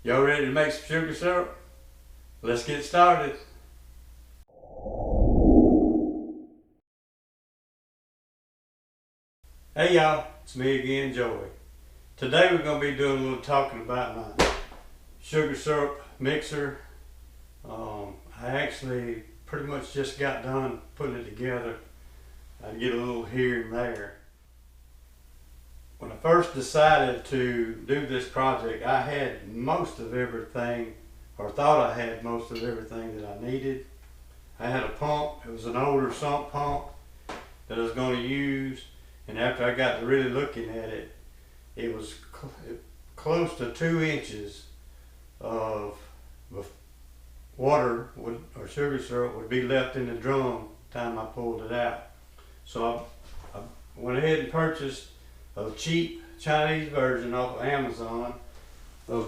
Y'all ready to make some sugar syrup? Let's get started. Hey y'all, it's me again, Joey. Today we're going to be doing a little talking about my sugar syrup mixer. I actually pretty much just got done putting it together. I get a little here and there. When I first decided to do this project, I had most of everything, or thought I had most of everything that I needed. I had a pump. It was an older sump pump that I was going to use, and after I got to really looking at it, it was close to 2 inches of water or sugar syrup would be left in the drum time I pulled it out. So I went ahead and purchased a cheap Chinese version off of Amazon of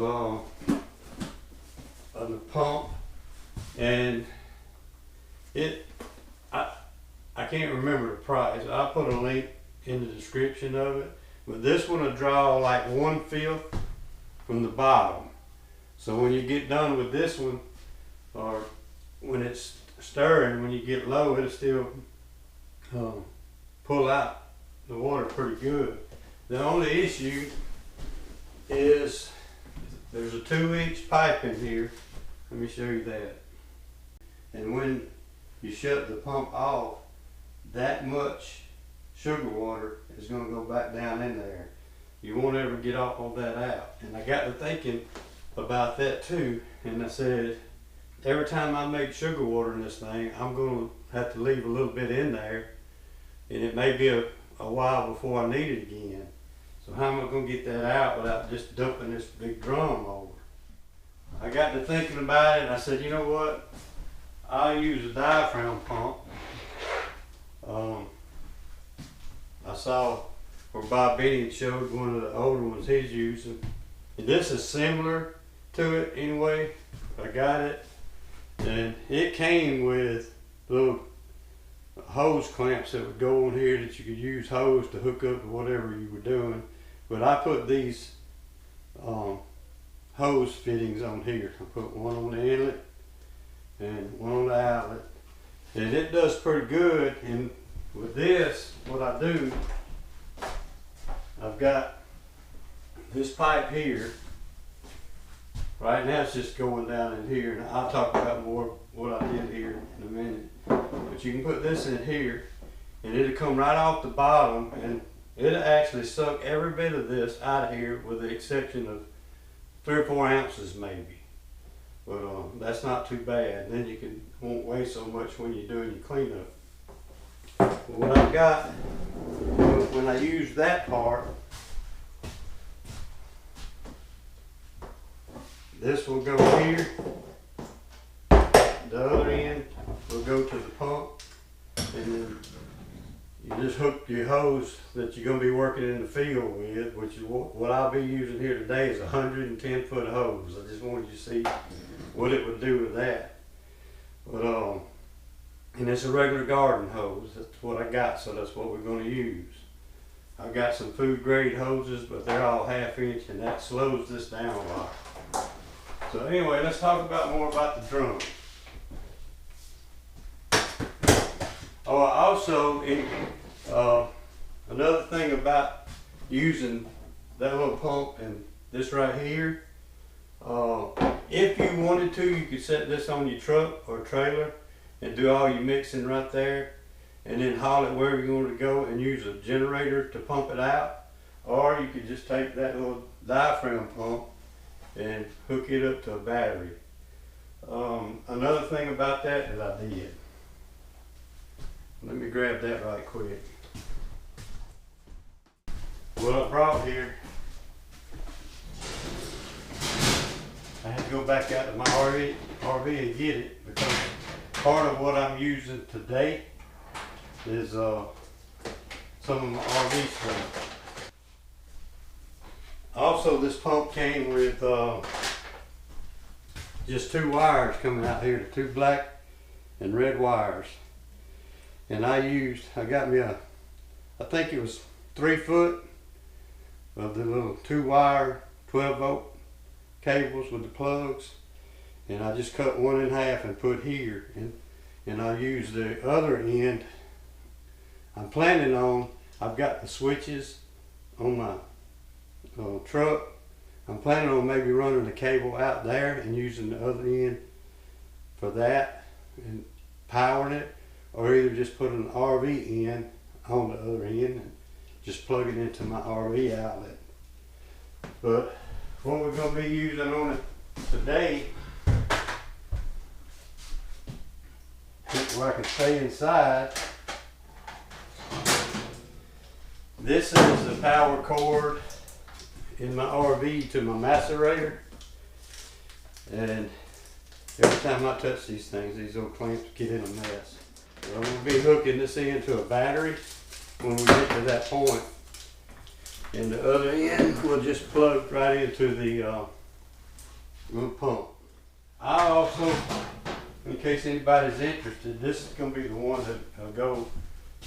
the pump, and I can't remember the price. I'll put a link in the description of it, but this one will draw like 1/5 from the bottom. So when you get done with this one, or when it's stirring, when you get low, it'll still pull out the water pretty good. The only issue is there's a 2-inch pipe in here. Let me show you that. And when you shut the pump off, that much sugar water is going to go back down in there. You won't ever get all of that out. And I got to thinking about that too, and I said, every time I make sugar water in this thing, I'm going to have to leave a little bit in there, and it may be a while before I need it again. So how am I going to get that out without just dumping this big drum over? I got to thinking about it, and I said, you know what? I'll use a diaphragm pump. I saw where Bob Benny showed one of the older ones he's using. And this is similar to it anyway. I got it, and it came with little hose clamps that would go on here that you could use hose to hook up to whatever you were doing. But I put these hose fittings on here. I put one on the inlet and one on the outlet, and it does pretty good. And with this, what I do, I've got this pipe here. Right now it's just going down in here, and I'll talk about more what I did here in a minute. But you can put this in here, and it'll come right off the bottom, and it'll actually suck every bit of this out of here, with the exception of 3 or 4 ounces maybe. But that's not too bad. Then you won't waste so much when you're doing your cleanup. But what I've got, when I use that part, this will go here. The other end will go to the pump, and then you just hook your hose that you're going to be working in the field with, which is what I'll be using here today is a 110-foot hose. I just wanted you to see what it would do with that. But and it's a regular garden hose. That's what I got, so that's what we're going to use. I've got some food grade hoses, but they're all 1/2 inch, and that slows this down a lot. So anyway, let's talk about more about the drum. Oh, also, another thing about using that little pump and this right here, if you wanted to, you could set this on your truck or trailer and do all your mixing right there, and then haul it wherever you want to go and use a generator to pump it out. Or you could just take that little diaphragm pump and hook it up to a battery. Another thing about that I did. Let me grab that right quick. What I brought here, I had to go back out to my RV and get it, because part of what I'm using today is some of my RV stuff. Also, this pump came with just 2 wires coming out here, 2 black and red wires. And I got me I think it was 3 foot of the little 2-wire 12-volt cables with the plugs, and I just cut one in half and put here, and I use the other end. I'm planning on, I've got the switches on my truck. I'm planning on maybe running the cable out there and using the other end for that and powering it, or either just put an RV in on the other end and just plug it into my RV outlet. But what we're going to be using on it today, where I can stay inside, this is the power cord in my RV to my macerator, and every time I touch these things, these old clamps get in a mess. So I'm going to be hooking this into a battery when we get to that point, and the other end will just plug right into the little pump. I also, in case anybody's interested, this is going to be the one that will go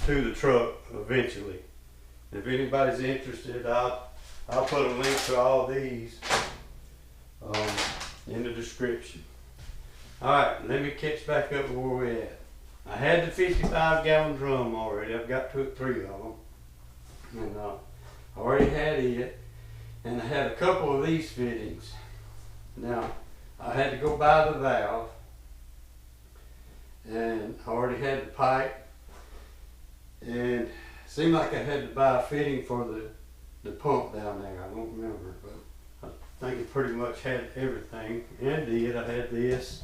to the truck eventually. If anybody's interested, I'll put a link to all these in the description. Alright, let me catch back up where we're at. I had the 55-gallon drum already. I've got 3 of them. And I already had it. And I had a couple of these fittings. Now, I had to go buy the valve. And I already had the pipe. And it seemed like I had to buy a fitting for the pump down there. I don't remember, but I think it pretty much had everything. And did. I had this.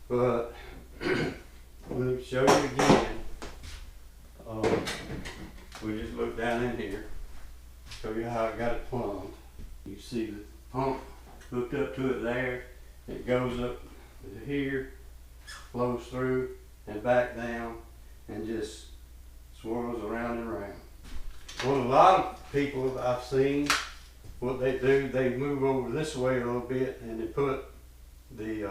But let me show you again. We just look down in here. Show you how I got it plumbed. You see the pump hooked up to it there. It goes up to here, flows through and back down, and just swirls around and around. Well, a lot of people I've seen, what they do, they move over this way a little bit and they put the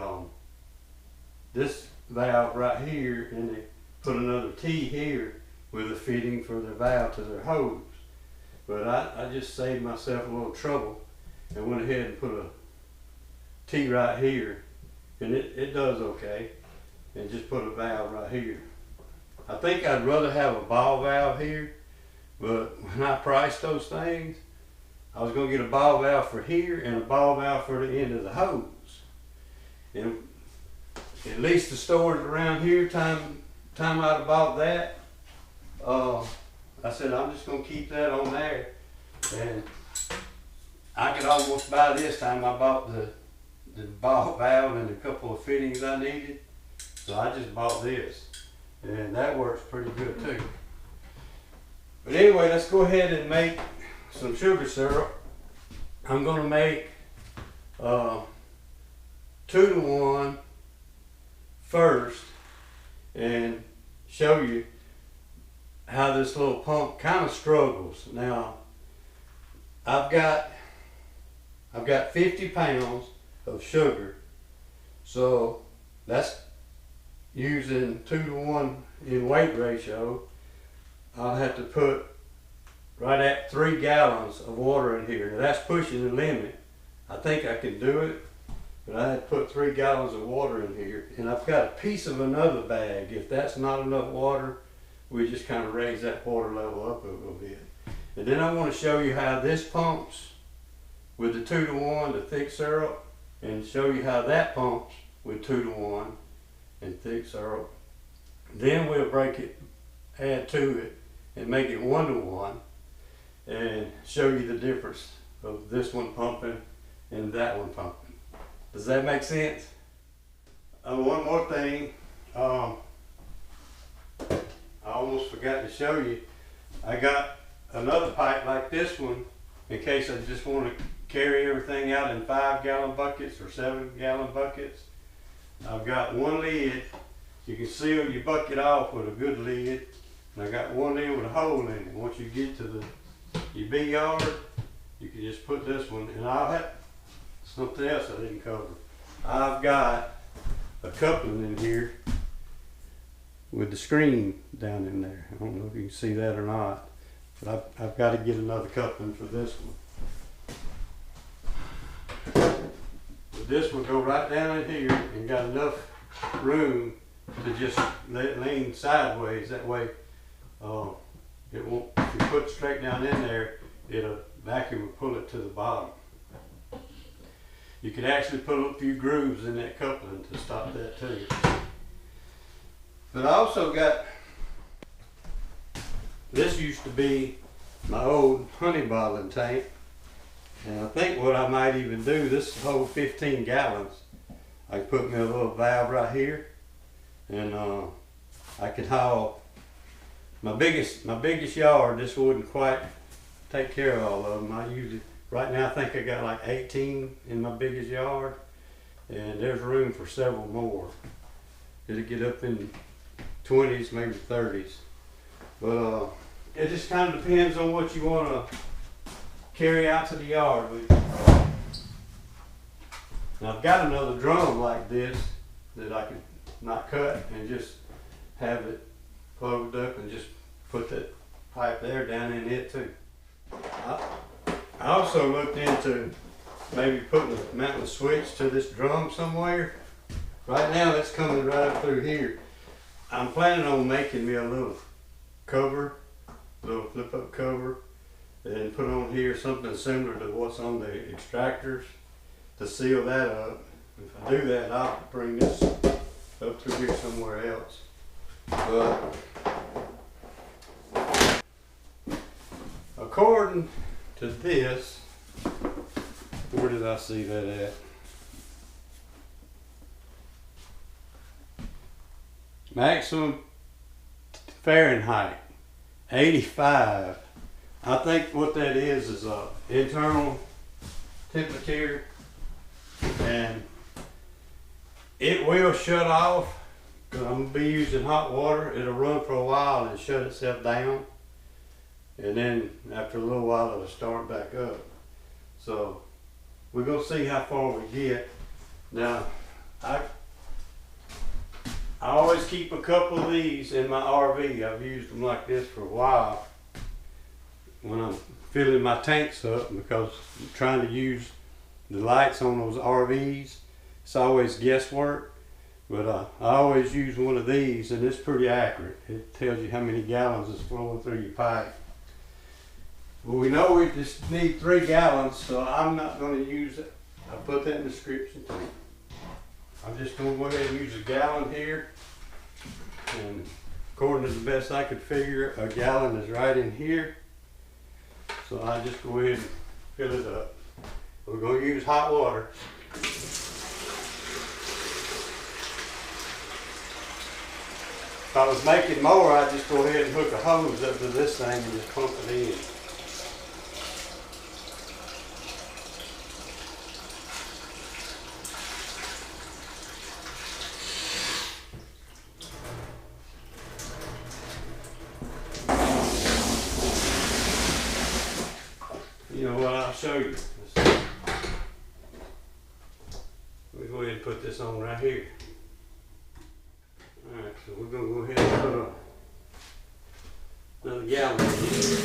this valve right here, and they put another T here with a fitting for the valve to their hose. But I just saved myself a little trouble and went ahead and put a T right here, and it does okay, and just put a valve right here. I think I'd rather have a ball valve here, but when I priced those things, I was going to get a ball valve for here and a ball valve for the end of the hose. And at least the stores around here, time I'd bought that, I said I'm just going to keep that on there. And I could almost buy this time I bought the ball valve and a couple of fittings I needed. So I just bought this. And that works pretty good too. But anyway, let's go ahead and make some sugar syrup. I'm going to make 2-to-1 first and show you how this little pump kind of struggles. Now, I've got 50 pounds of sugar, so that's using 2-to-1 in weight ratio. I'll have to put right at 3 gallons of water in here. Now that's pushing the limit. I think I can do it, but I had to put 3 gallons of water in here. And I've got a piece of another bag. If that's not enough water, we just kind of raise that water level up a little bit. And then I want to show you how this pumps with the 2-to-1, the thick syrup, and show you how that pumps with 2-to-1 and thick syrup. Then we'll break it, add to it, and make it 1-to-1, and show you the difference of this one pumping and that one pumping. Does that make sense? One more thing, I almost forgot to show you. I got another pipe like this one in case I just want to carry everything out in 5-gallon buckets or 7-gallon buckets. I've got one lid. You can seal your bucket off with a good lid. And I got one lid with a hole in it. Once you get to your big yard, you can just put this one, and I'll have something else I didn't cover. I've got a coupling in here with the screen down in there. I don't know if you can see that or not, but I've got to get another coupling for this one. But this will go right down in here and got enough room to just let it lean sideways. That way, it won't, if you put it straight down in there, it'll vacuum will pull it to the bottom. You could actually put a few grooves in that coupling to stop that too. But I also got, this used to be my old honey bottling tank. And I think what I might even do, this holds 15 gallons. I can put me a little valve right here, and I can haul my biggest yard. This wouldn't quite take care of all of them. I usually, right now I think I got like 18 in my biggest yard, and there's room for several more. It'll get up in 20s, maybe 30s. But it just kind of depends on what you want to carry out to the yard with you. Now I've got another drum like this that I could not cut and just have it closed up and just put that pipe there down in it too. I also looked into maybe mounting a switch to this drum somewhere. Right now it's coming right up through here. I'm planning on making me a little cover, little flip up cover, and put on here something similar to what's on the extractors to seal that up. If I do that, I'll bring this up through here somewhere else. But according to this, where did I see that at? Maximum Fahrenheit, 85. I think what that is a internal temperature, and it will shut off. Cause I'm gonna be using hot water. It'll run for a while and shut itself down, and then after a little while it'll start back up. So we're gonna see how far we get. Now I always keep a couple of these in my RV. I've used them like this for a while when I'm filling my tanks up, because I'm trying to use the lights on those RVs. It's always guesswork, but I always use one of these, and it's pretty accurate. It tells you how many gallons is flowing through your pipe. Well, we know we just need 3 gallons, so I'm not going to use it. I'll put that in the description too. I'm just going to go ahead and use a gallon here, and according to the best I could figure, a gallon is right in here. So I just go ahead and fill it up. We're going to use hot water. If I was making more, I'd just go ahead and hook a hose up to this thing and just pump it in. You know what, I'll show you. We'll go ahead and put this on right here. Alright, so we're going to go ahead and put another gallon in here.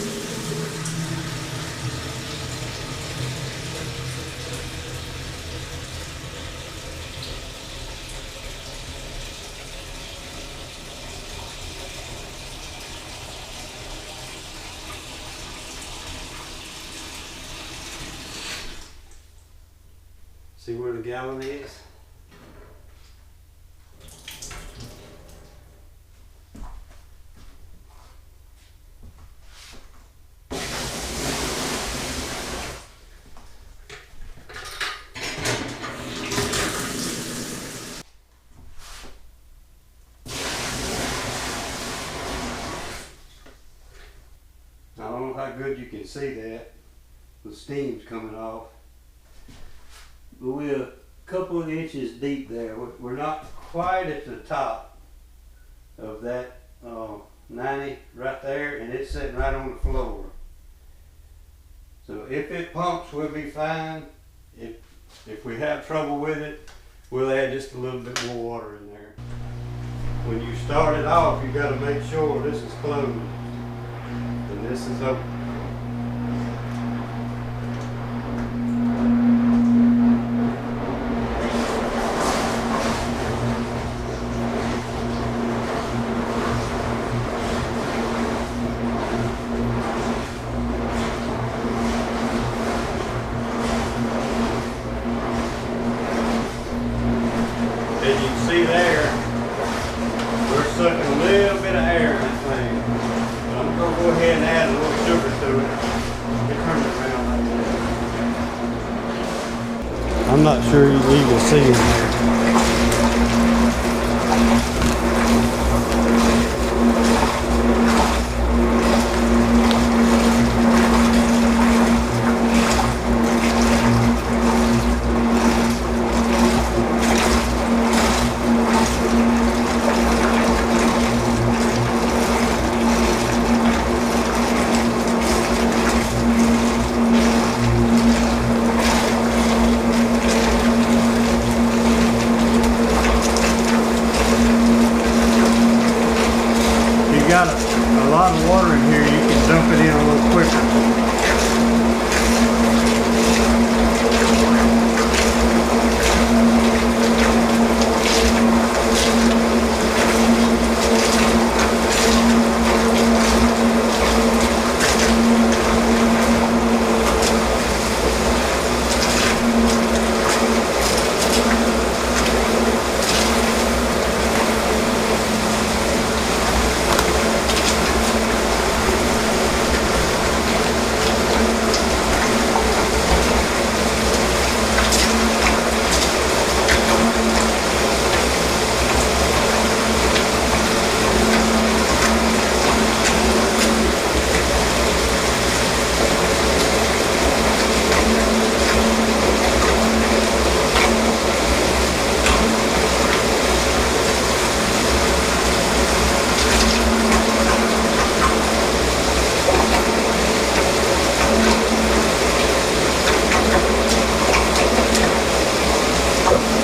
See where the gallon is? I don't know how good you can see that. The steam's coming off. But we're a couple of inches deep there. We're not quite at the top of that 90 right there, and it's sitting right on the floor. So if it pumps, we'll be fine. If we have trouble with it, we'll add just a little bit more water in there. When you start it off, you got to make sure this is closed and this is open. go ahead and add a little sugar to it. It turns it around like that. I'm not sure you can even see it there. Got a lot of water in here, you can dump it in a little quicker.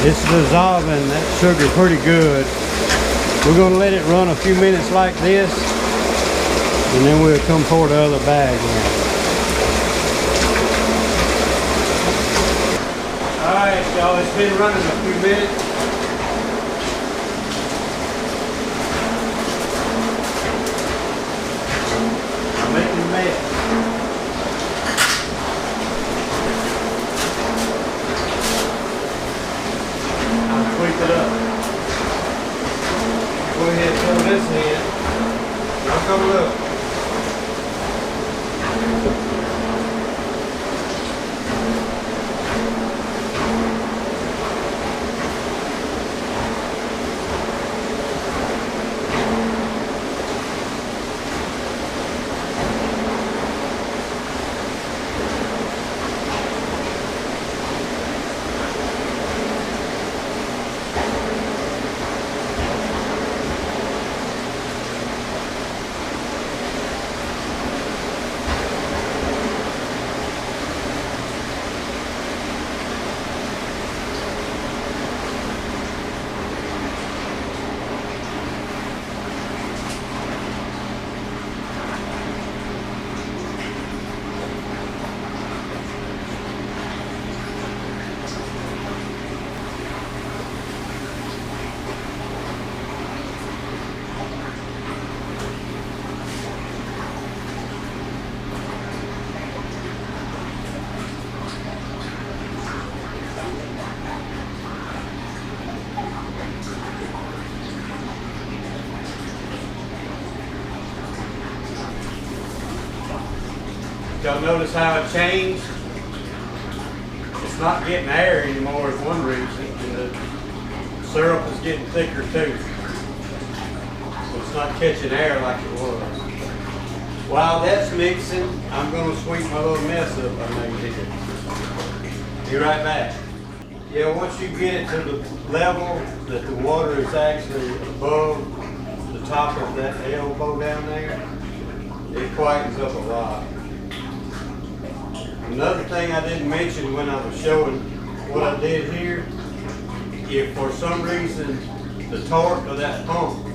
It's dissolving that sugar pretty good. We're gonna let it run a few minutes like this, and then we'll come pour the other bag in. All right, y'all, it's been running a few minutes. I'm making a mess. Sweep it up. Go ahead and fill this in. Now come look. Y'all notice how it changed? It's not getting air anymore is one reason, and the syrup is getting thicker too. So it's not catching air like it was. While that's mixing, I'm going to sweep my little mess up I made here. Be right back. Yeah, once you get it to the level that the water is actually above the top of that elbow down there, it quietens up a lot. Another thing I didn't mention when I was showing what I did here, if for some reason the torque of that pump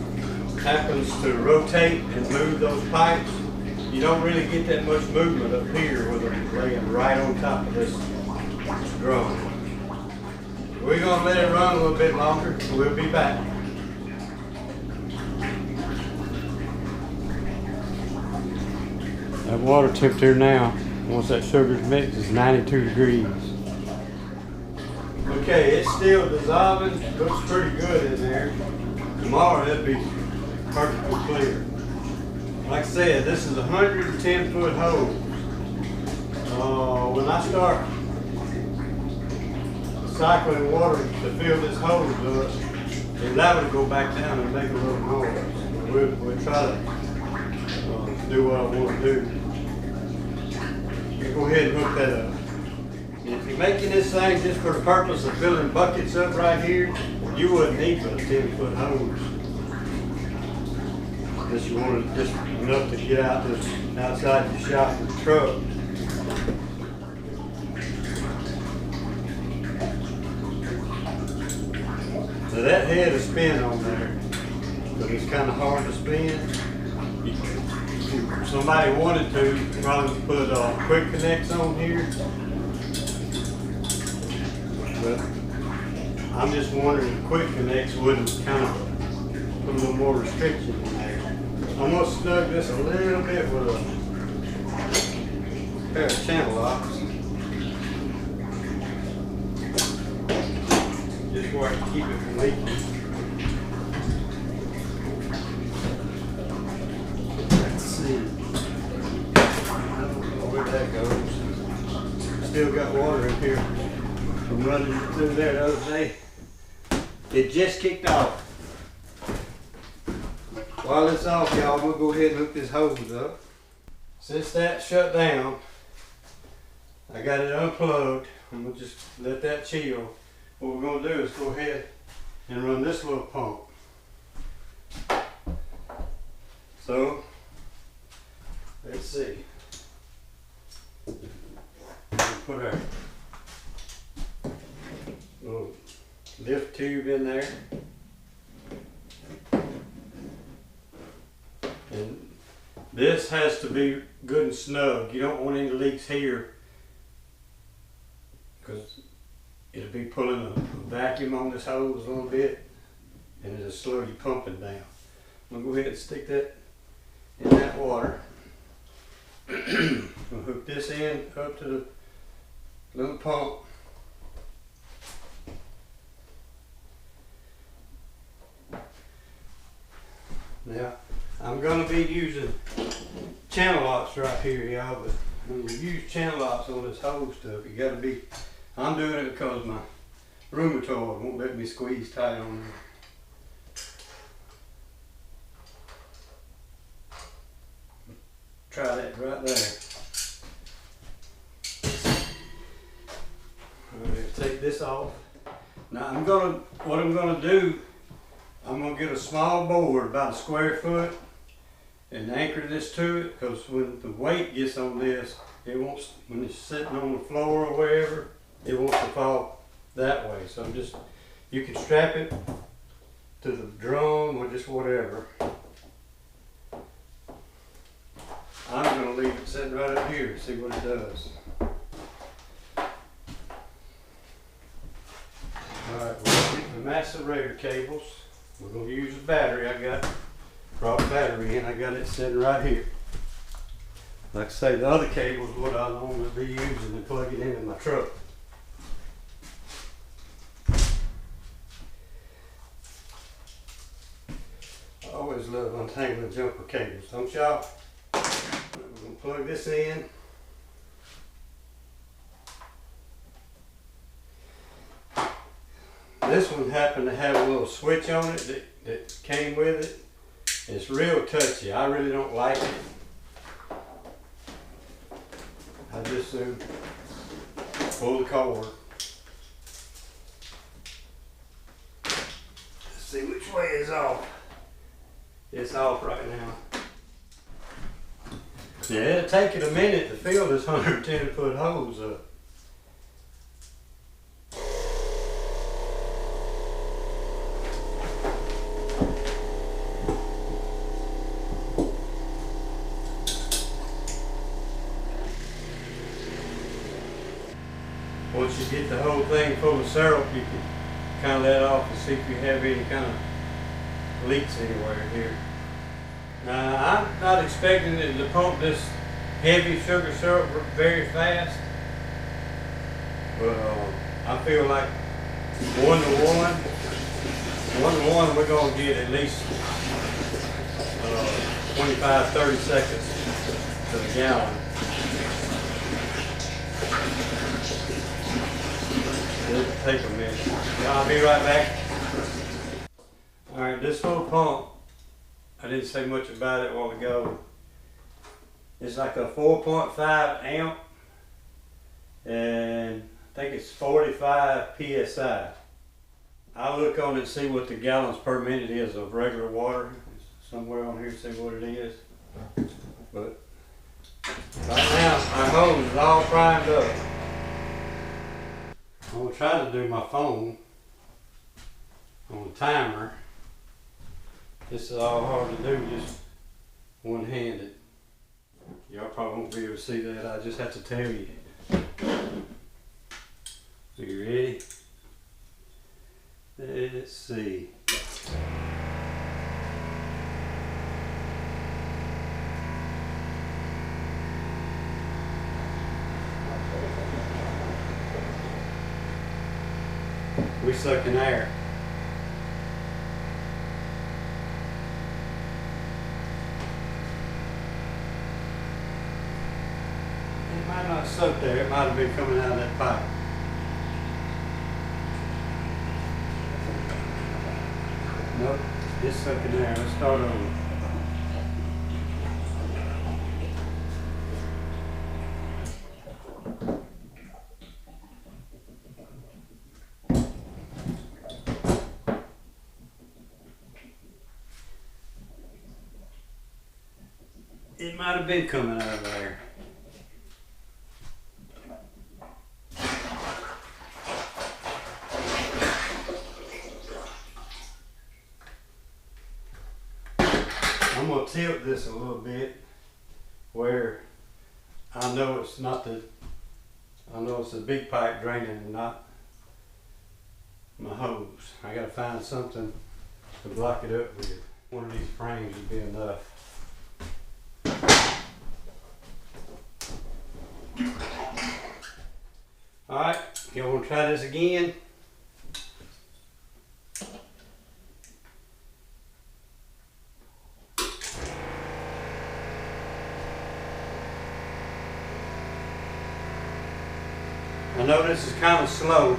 happens to rotate and move those pipes, you don't really get that much movement up here with them laying right on top of this drum. We're going to let it run a little bit longer. We'll be back. That water temperature now, once that sugar's mixed, is 92 degrees. Okay, it's still dissolving. Looks pretty good in there. Tomorrow it'll be perfectly clear. like I said, this is a 110-foot hose. When I start cycling water to fill this hose up, it's liable to go back down and make a little noise. We'll try to do what I want to do. You go ahead and hook that up. If you're making this thing just for the purpose of filling buckets up right here, you wouldn't need but a 10-foot hose. Unless you wanted just enough to get out this outside the shop with the truck. So that head is spin on there, but it's kind of hard to spin. If somebody wanted to, probably put quick connects on here. But I'm just wondering if quick connects wouldn't kind of put a little more restriction in there. I'm going to snug this a little bit with a pair of channel locks. Just where I can keep it from leaking. Let's see. I don't know where that goes. Still got water in here from running through there the other day. It just kicked off. While it's off, y'all, we'll go ahead and hook this hose up. Since that's shut down, I got it unplugged. I'm gonna just let that chill. What we're gonna do is go ahead and run this little pump. So, let's see. We'll put our little lift tube in there. And this has to be good and snug. You don't want any leaks here because it'll be pulling a vacuum on this hose a little bit and it'll slow you pumping down. I'm gonna go ahead and stick that in that water. I'll hook this in up to the little pump. Now, I'm going to be using channel locks right here, y'all, but when you use channel locks on this hose stuff, you got to be, I'm doing it because my rheumatoid won't let me squeeze tight on there. Try that right there. Alright, take this off. Now what I'm gonna do, I'm gonna get a small board about a square foot and anchor this to it, because when the weight gets on this, it won't, when it's sitting on the floor or wherever, it wants to fall that way. So you can strap it to the drum or just whatever. I'm going to leave it sitting right up here to see what it does. Alright, we're going to get the macerator cables. We're going to use a battery. Brought a battery in. I got it sitting right here. Like I say, the other cable is what I normally be using to plug it into my truck. I always love untangling jumper cables, don't y'all? We're going to plug this in. This one happened to have a little switch on it that came with it. It's real touchy. I really don't like it. I just pull the cord. Let's see which way is off. It's off right now. Yeah, it'll take it a minute to fill this 110-foot hose up. Once you get the whole thing full of syrup, you can kind of let off and see if you have any kind of leaks anywhere here. I'm not expecting it to pump this heavy sugar syrup very fast, but I feel like 1 to 1 we're going to get at least 25, 30 seconds to the gallon. It'll take a minute. Yeah, I'll be right back. Alright, this little pump, I didn't say much about it a while ago. It's like a 4.5 amp, and I think it's 45 PSI. I'll look on it and see what the gallons per minute is of regular water. It's somewhere on here, see what it is. But right now, our hose is all primed up. I'm gonna try to do my phone on the timer. This is all hard to do, just one-handed. Y'all probably won't be able to see that. I just have to tell you. So you ready? Let's see. We sucking air. It might not suck there. It might have been coming out of that pipe. Nope, it's sucking air. Let's start over. It might have been coming out of there. I'm going to tilt this a little bit where I know it's not the, I know it's the big pipe draining and not my hose. I got to find something to block it up with. One of these frames would be enough. Alright, y'all want to try this again? I know this is kind of slow.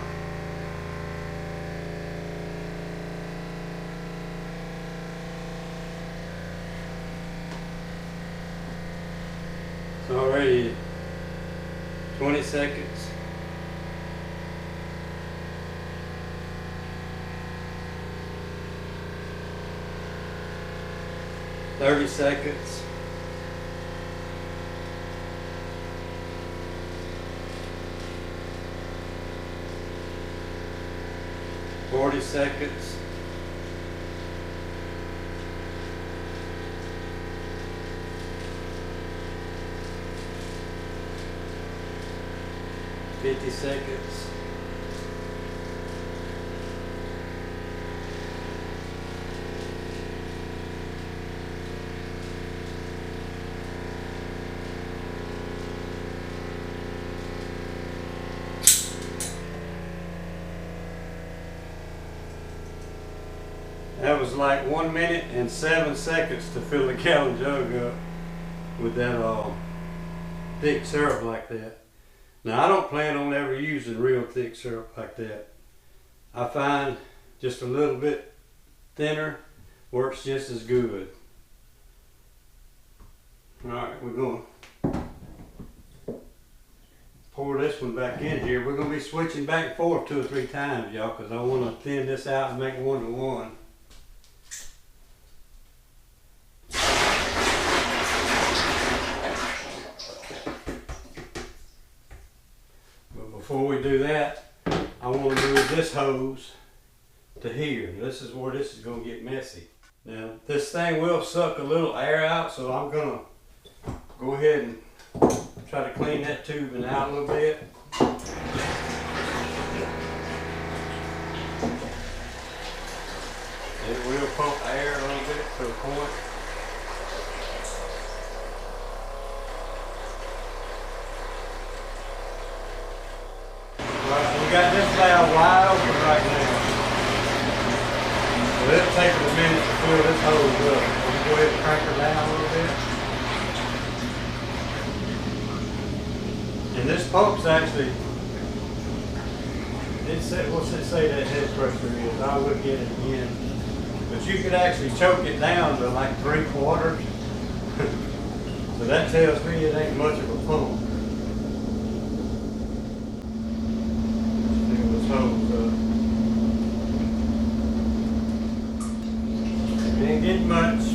It's already 20 seconds. $30 seconds. $40 seconds. $50 seconds. That was like 1 minute and 7 seconds to fill the gallon jug up with that thick syrup like that. Now I don't plan on ever using real thick syrup like that. I find just a little bit thinner works just as good. Alright, we're going to pour this one back in here. We're going to be switching back and forth 2 or 3 times, y'all, because I want to thin this out and make 1-to-1. Before we do that, I want to move this hose to here. This is where this is going to get messy. Now, this thing will suck a little air out, so I'm going to go ahead and try to clean that tubing out a little bit. It will pump air a little bit to a point. We got this valve wide open right now. So it'll take a minute to fill this hose up. We'll go ahead and crank her down a little bit. And this pump's actually, what's it say that head pressure is? I'll look at it again. But you could actually choke it down to like 3/4. So that tells me it ain't much of a pump. Fill this hose up. Ain't getting much.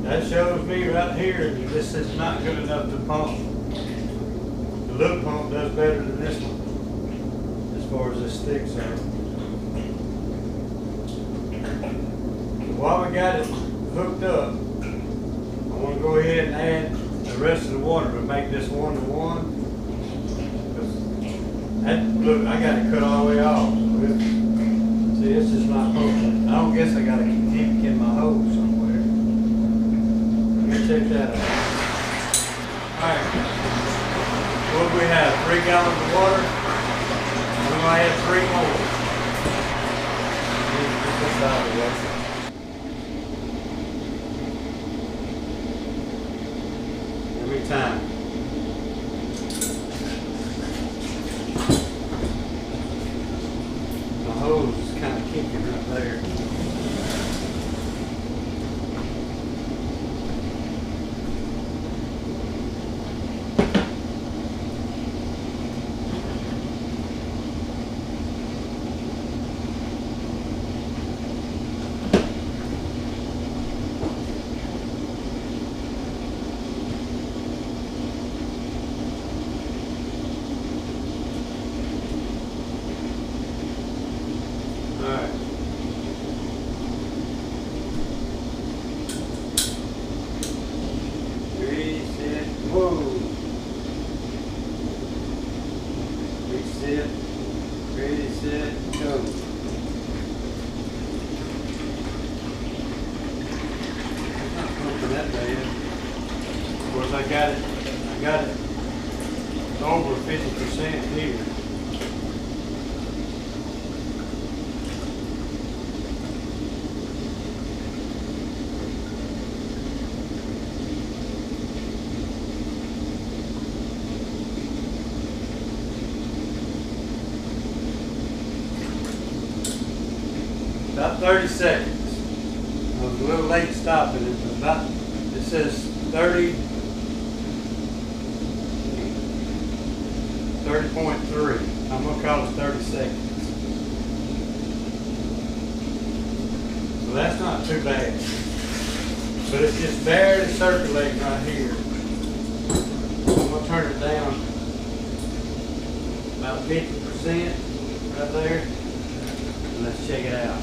That shows me right here that this is not good enough to pump. The little pump does better than this one, as far as the sticks are. While we got it hooked up, I want to go ahead and add the rest of the water to make this 1-to-1. Look, I got it cut all the way off. See, it's just not pumping. I don't guess I got to keep in my hose somewhere. Check that out. Alright. What do we have? 3 gallons of water? We're going to add 3 more. Get this out of the way. Every time. The hose is kind of kicking right there. Alright. Reset. Whoa. Reset. Ready, set, go. It's not pumping that bad. Of course, I got it over 50% here. About 30 seconds. I was a little late stopping it, but it says 30.3. I'm going to call it 30 seconds. So that's not too bad. But it's just barely circulating right here. I'm going to turn it down about 50% right there. And let's check it out.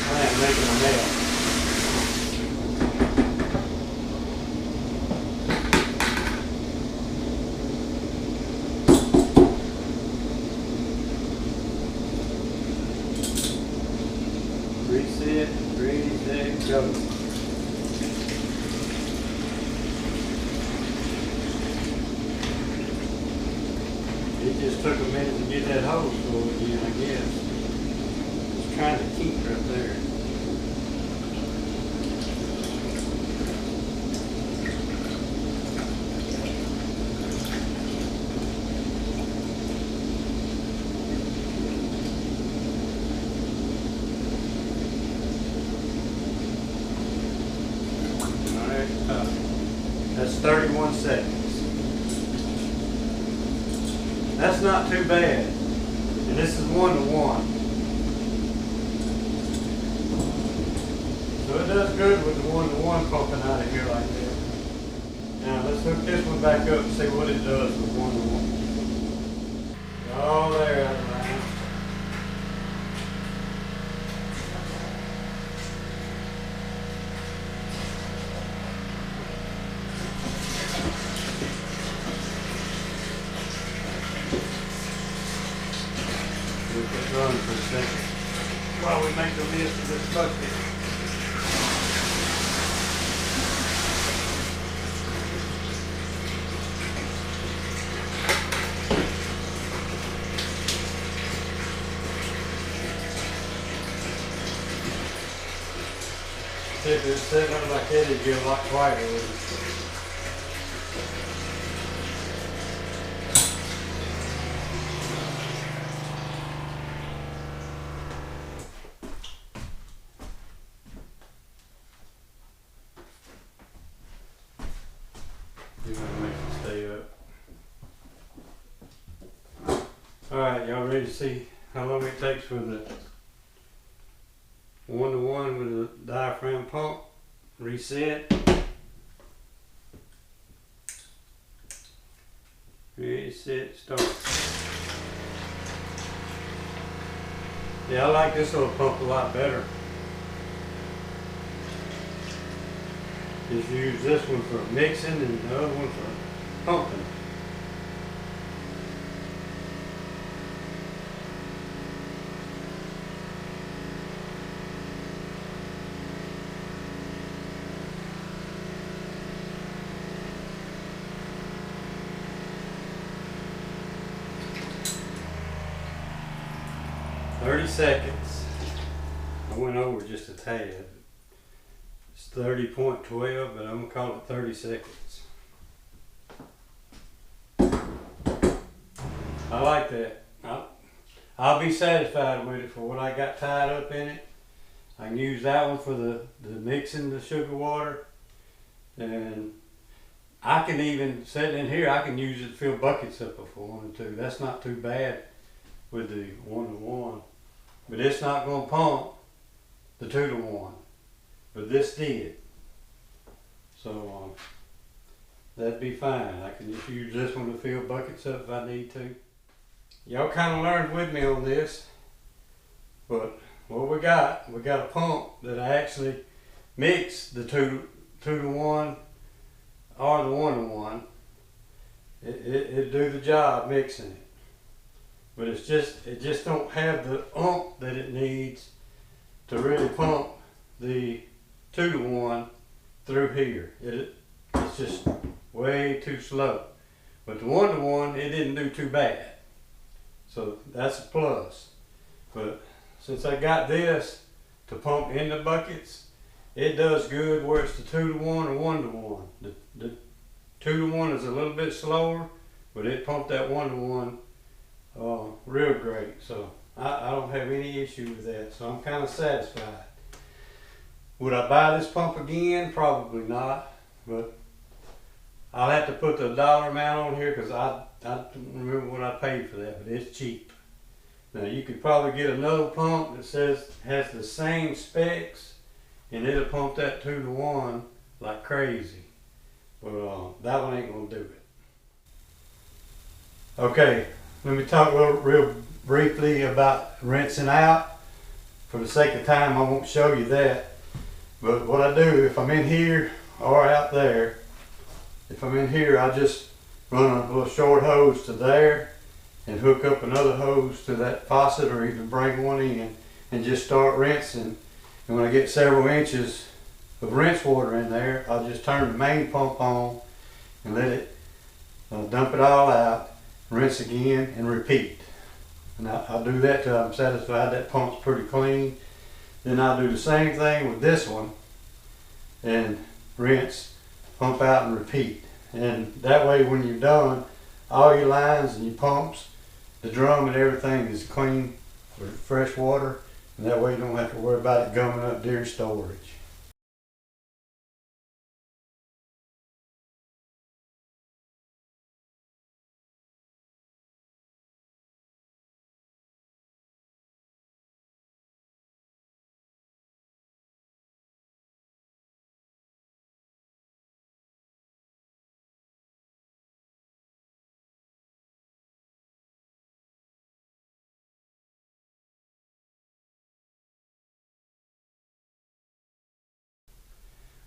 I am making a mess. Reset, reset, go. It just took a minute to get that hose full again, I guess. It's trying to keep right there. That's 31 seconds. That's not too bad. And this is 1-to-1. So it does good with the 1-to-1 pumping out of here like that. Now let's hook this one back up and see what it does with 1-to-1. Oh, there, out of line. while we make the list of this bucket. If it's setting up like that, it'd get a lot quieter with it. You're gonna make it stay up. Alright, y'all ready to see how long it takes for the 1-to-1 with the diaphragm pump reset? Ready, set, start. Yeah, I like this little pump a lot better. Just use this one for mixing and the other one for pumping. "30 seconds. I went over just a tad. It's 30.12, but I'm gonna call it 30 seconds. I like that. I'll be satisfied with it for what I got tied up in it. I can use that one for the mixing the sugar water. And I can even set in here, I can use it to fill buckets up if I wanted to. That's not too bad with the 1-to-1. But it's not going to pump the 2-to-1. But this did. So that'd be fine. I can just use this one to fill buckets up if I need to. Y'all kind of learned with me on this. But what we got a pump that I actually mix the 2-to-1 or the 1-to-1. It do the job mixing it. But it just don't have the oomph that it needs to really pump the 2-to-1 through here. It's just way too slow. But the 1-to-1, it didn't do too bad. So that's a plus. But since I got this to pump in the buckets, it does good where it's the 2-to-1 or 1-to-1. The 2-to-1 is a little bit slower, but it pumped that 1-to-1 real great. So I don't have any issue with that. So I'm kind of satisfied. Would I buy this pump again? Probably not. But I'll have to put the dollar amount on here because I don't remember what I paid for that, but it's cheap. Now you could probably get another pump that has the same specs and it'll pump that 2-to-1 like crazy. But that one ain't gonna do it. Okay, let me talk real briefly about rinsing out. For the sake of time, I won't show you that. But what I do, if I'm in here or out there, if I'm in here, I just run a little short hose to there and hook up another hose to that faucet or even bring one in and just start rinsing. And when I get several inches of rinse water in there, I'll just turn the main pump on and let it dump it all out, rinse again and repeat. And I'll do that till I'm satisfied that pump's pretty clean. Then I'll do the same thing with this one and rinse, pump out and repeat. And that way when you're done, all your lines and your pumps, the drum and everything is clean with fresh water. And that way you don't have to worry about it gumming up during storage.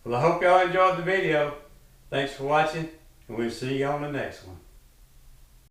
Well, I hope y'all enjoyed the video. Thanks for watching, and we'll see you on the next one.